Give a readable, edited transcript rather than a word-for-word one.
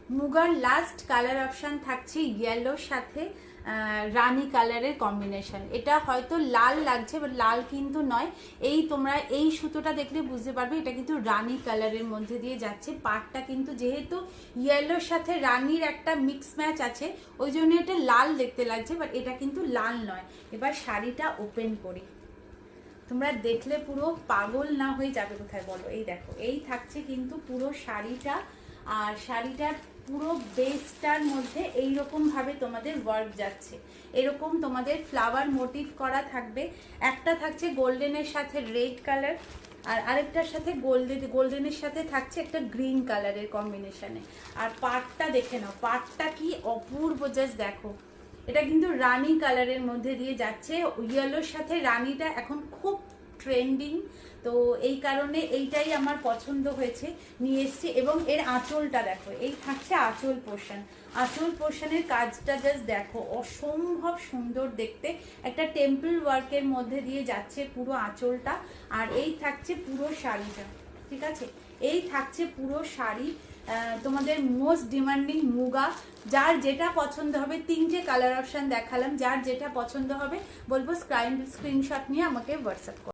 মুগার last colour option থাকছে ইয়েলোর সাথে রানী কালারের কম্বিনেশন। এটা হয়তো লাল লাগছে বাট লাল কিন্তু নয়। এই তোমরা এই সুতোটা দেখলে বুঝতে পারবে এটা কিন্তু রানী কালারের মধ্যে দিয়ে যাচ্ছে। পাটটা কিন্তু যেহেতু ইয়েলোর সাথে রানীর একটা মিক্স ম্যাচ আছে ওই জন্য এটা লাল দেখতে লাগছে, বাট এটা কিন্তু লাল নয়। এবার শাড়িটা ওপেন করি, তোমরা দেখলে পুরো পাগল না হয়ে যাবে কোথায় বলো। এই দেখো, এই থাকছে কিন্তু পুরো শাড়িটা। আর শাড়িটার পুরো বেসটার মধ্যে এইরকম ভাবে তোমাদের ওয়ার্ক যাচ্ছে, এরকম তোমাদের ফ্লাওয়ার মোটিভ করা থাকবে। একটা থাকছে গোল্ডেনের সাথে রেড কালার, আর আরেকটার সাথে গোল্ডেনের সাথে থাকছে একটা গ্রিন কালারের কম্বিনেশনে। আর পাটটা দেখে নাও, পাটটা কি অপূর্ব, জাস্ট দেখো। এটা কিন্তু রানী কালারের মধ্যে দিয়ে যাচ্ছে, ইয়েলোর সাথে রানীটা এখন খুব ট্রেন্ডিং, তো এই কারণে এইটাই আমার পছন্দ হয়েছে, নিয়ে এসছি। এবং এর আঁচলটা দেখো, এই থাকছে আঁচল পোর্শন। আঁচল পোর্শনের কাজটা জাস্ট দেখো, অসম্ভব সুন্দর দেখতে, একটা টেম্পল ওয়ার্কের মধ্যে দিয়ে যাচ্ছে পুরো আঁচলটা। আর এই থাকছে পুরো শাড়িটা, ঠিক আছে, এই থাকছে পুরো শাড়ি। তোমাদের মোস্ট ডিমান্ডিং মুগা, যার যেটা পছন্দ হবে, তিনটে কালার অপশন দেখালাম, যার যেটা পছন্দ হবে বলবো স্ক্রিনশট নিয়ে আমাকে হোয়াটসঅ্যাপ করো।